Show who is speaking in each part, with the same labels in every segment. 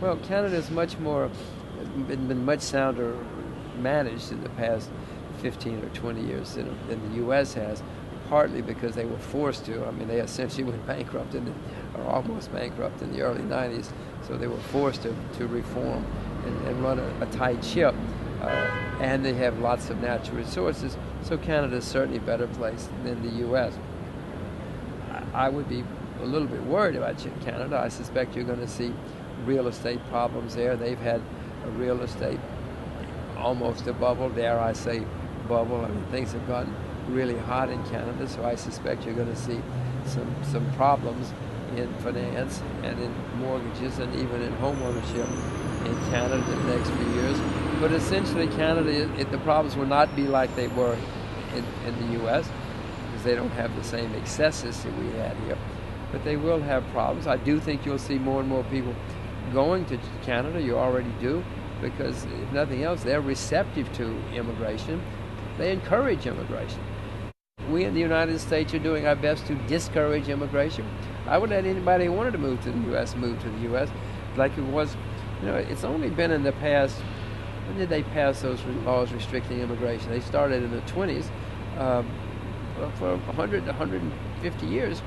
Speaker 1: Well, Canada's been much sounder managed in the past 15 or 20 years than the U.S. has, partly because they were forced to. I mean, they essentially went bankrupt or almost bankrupt in the early 90s, so they were forced to reform and run a tight ship. And they have lots of natural resources, so Canada's certainly a better place than the U.S. I would be a little bit worried about Canada. I suspect you're going to see real estate problems there. They've had a real estate almost a bubble, dare I say bubble. I mean, things have gotten really hot in Canada, so I suspect you're going to see some problems in finance and in mortgages and even in home ownership in Canada in the next few years. But essentially, Canada, the problems will not be like they were in the U.S. because they don't have the same excesses that we had here. But they will have problems. I do think you'll see more and more people going to Canada. You already do, because if nothing else, they're receptive to immigration. They encourage immigration. We in the United States are doing our best to discourage immigration. I would let anybody who wanted to move to the U.S. move to the U.S. like it was. It's only been in the past. When did they pass those laws restricting immigration? They started in the 20s. For 100 to 150 years,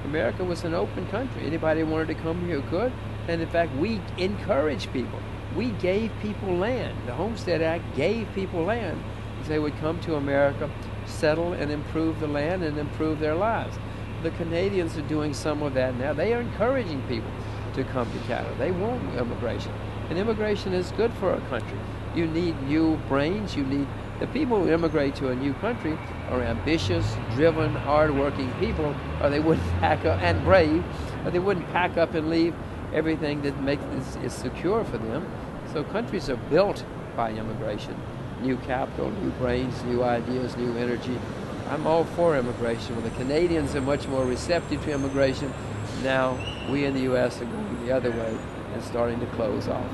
Speaker 1: America was an open country. Anybody who wanted to come here could. And in fact, we encouraged people. We gave people land. The Homestead Act gave people land. They would come to America, settle, and improve the land and improve their lives. The Canadians are doing some of that now. They are encouraging people to come to Canada. They want immigration. And immigration is good for a country. You need new brains. The people who immigrate to a new country are ambitious, driven, hard-working people, or they wouldn't pack up, and brave, or they wouldn't pack up and leave everything that makes is secure for them. So countries are built by immigration. New capital, new brains, new ideas, new energy. I'm all for immigration. Well, the Canadians are much more receptive to immigration. Now we in the U.S. are going the other way and starting to close off.